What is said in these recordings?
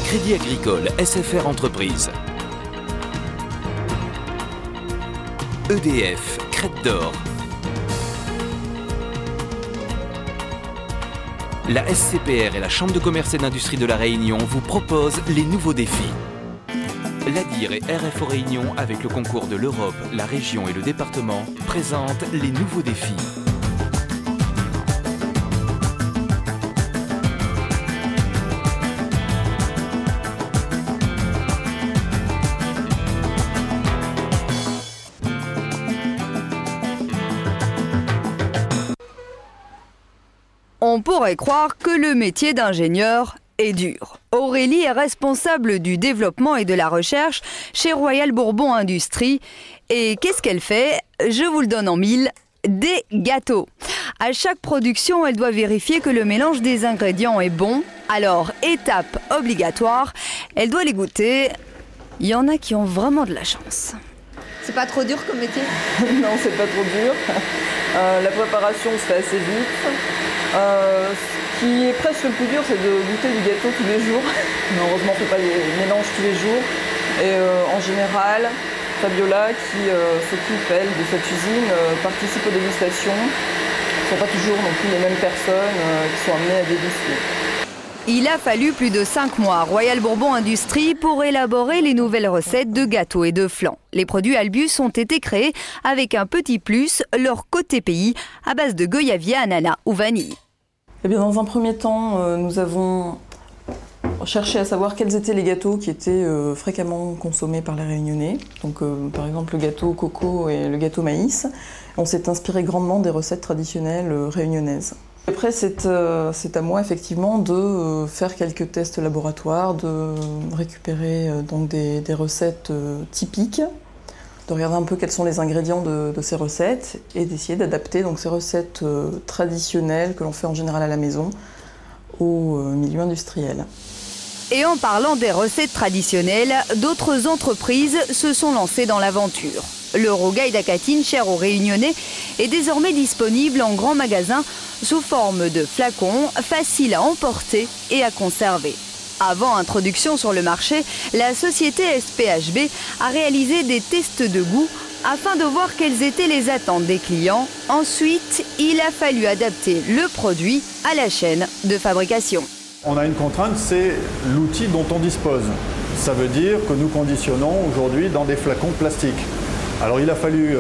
Crédit Agricole SFR Entreprises. EDF, Crête d'Or. La SCPR et la Chambre de commerce et d'industrie de La Réunion vous proposent les nouveaux défis. L'ADIR et RFO Réunion, avec le concours de l'Europe, la région et le département, présentent les nouveaux défis. On pourrait croire que le métier d'ingénieur est dur. Aurélie est responsable du développement et de la recherche chez Royal Bourbon Industries. Et qu'est-ce qu'elle fait? Je vous le donne en mille, des gâteaux. À chaque production, elle doit vérifier que le mélange des ingrédients est bon. Alors, étape obligatoire, elle doit les goûter. Il y en a qui ont vraiment de la chance. C'est pas trop dur comme métier? Non, c'est pas trop dur. La préparation se fait assez vite. Ce qui est presque le plus dur, c'est de goûter du gâteau tous les jours. Mais heureusement, on ne fait pas les mélanges tous les jours. Et en général, Fabiola, qui s'occupe, elle, de cette usine, participe aux dégustations. Ce ne sont pas toujours non plus les mêmes personnes qui sont amenées à déguster. Il a fallu plus de 5 mois à Royal Bourbon Industries pour élaborer les nouvelles recettes de gâteaux et de flans. Les produits Albus ont été créés avec un petit plus, leur côté pays, à base de goyavier, ananas ou vanille. Eh bien, dans un premier temps, nous avons cherché à savoir quels étaient les gâteaux qui étaient fréquemment consommés par les Réunionnais. Donc, par exemple, le gâteau au coco et le gâteau maïs. On s'est inspiré grandement des recettes traditionnelles réunionnaises. Après, c'est à moi effectivement de faire quelques tests laboratoires, de récupérer donc des recettes typiques, de regarder un peu quels sont les ingrédients de ces recettes et d'essayer d'adapter donc ces recettes traditionnelles que l'on fait en général à la maison au milieu industriel. Et en parlant des recettes traditionnelles, d'autres entreprises se sont lancées dans l'aventure. Le rogaille d'Acatine, cher aux Réunionnais, est désormais disponible en grand magasin sous forme de flacons, facile à emporter et à conserver. Avant introduction sur le marché, la société SPHB a réalisé des tests de goût afin de voir quelles étaient les attentes des clients. Ensuite, il a fallu adapter le produit à la chaîne de fabrication. On a une contrainte, c'est l'outil dont on dispose. Ça veut dire que nous conditionnons aujourd'hui dans des flacons plastiques. Alors il a fallu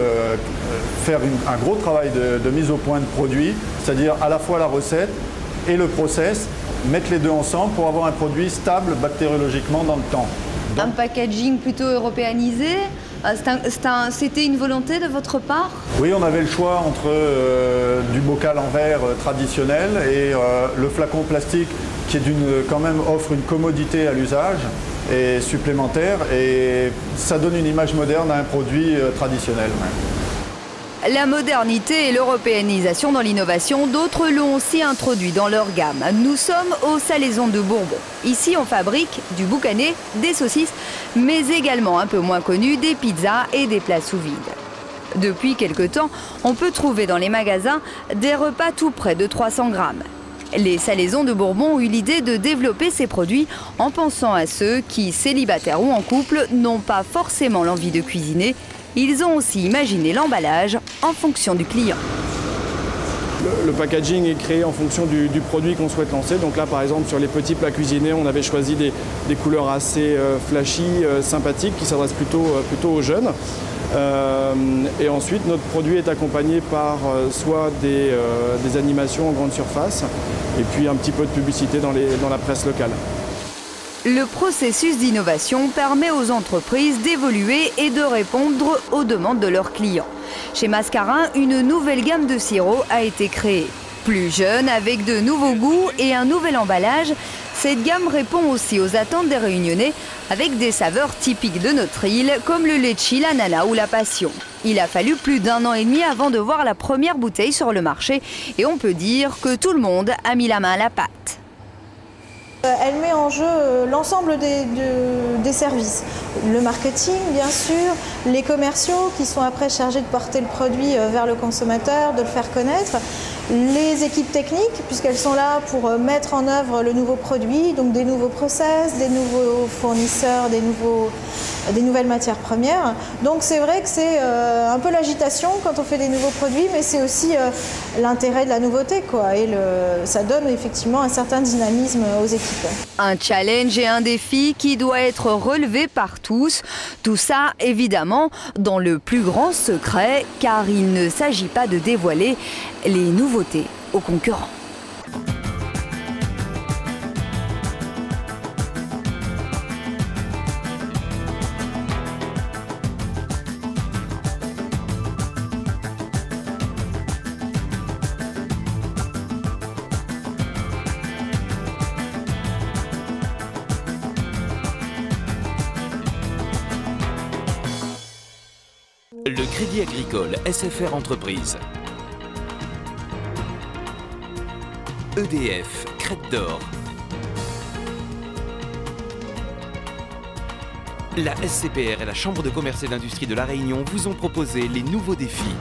faire un gros travail de mise au point de produit, c'est-à-dire à la fois la recette et le process, mettre les deux ensemble pour avoir un produit stable bactériologiquement dans le temps. Un packaging plutôt européanisé, c'était une volonté de votre part? Oui, on avait le choix entre du bocal en verre traditionnel et le flacon plastique qui quand même offre une commodité à l'usage et supplémentaire, et ça donne une image moderne à un produit traditionnel. La modernité et l'européanisation dans l'innovation, d'autres l'ont aussi introduit dans leur gamme. Nous sommes aux Salaisons de Bourbon. Ici, on fabrique du boucané, des saucisses, mais également un peu moins connu, des pizzas et des plats sous vide. Depuis quelque temps, on peut trouver dans les magasins des repas tout près de 300 grammes. Les Salaisons de Bourbon ont eu l'idée de développer ces produits en pensant à ceux qui, célibataires ou en couple, n'ont pas forcément l'envie de cuisiner. Ils ont aussi imaginé l'emballage en fonction du client. Le packaging est créé en fonction du produit qu'on souhaite lancer. Donc là, par exemple, sur les petits plats cuisinés, on avait choisi des couleurs assez flashy, sympathiques, qui s'adressent plutôt aux jeunes. Et ensuite, notre produit est accompagné par soit des animations en grande surface et puis un petit peu de publicité dans la presse locale. Le processus d'innovation permet aux entreprises d'évoluer et de répondre aux demandes de leurs clients. Chez Mascarin, une nouvelle gamme de sirops a été créée. Plus jeune, avec de nouveaux goûts et un nouvel emballage, cette gamme répond aussi aux attentes des Réunionnais avec des saveurs typiques de notre île comme le litchi, l'ananas ou la passion. Il a fallu plus d'1 an et demi avant de voir la première bouteille sur le marché et on peut dire que tout le monde a mis la main à la pâte. Elle met en jeu l'ensemble des services. Le marketing, bien sûr, les commerciaux qui sont après chargés de porter le produit vers le consommateur, de le faire connaître. les équipes techniques, puisqu'elles sont là pour mettre en œuvre le nouveau produit, donc des nouveaux process, des nouveaux fournisseurs, des nouvelles matières premières. Donc c'est vrai que c'est un peu l'agitation quand on fait des nouveaux produits, mais c'est aussi l'intérêt de la nouveauté, quoi. Et ça donne effectivement un certain dynamisme aux équipes. Un challenge et un défi qui doit être relevé par tous. Tout ça, évidemment, dans le plus grand secret, car il ne s'agit pas de dévoiler les nouveautés aux concurrents. Le Crédit Agricole SFR Entreprises, EDF, Crête d'Or, la SCPR et la Chambre de commerce et d'industrie de La Réunion vous ont proposé les nouveaux défis.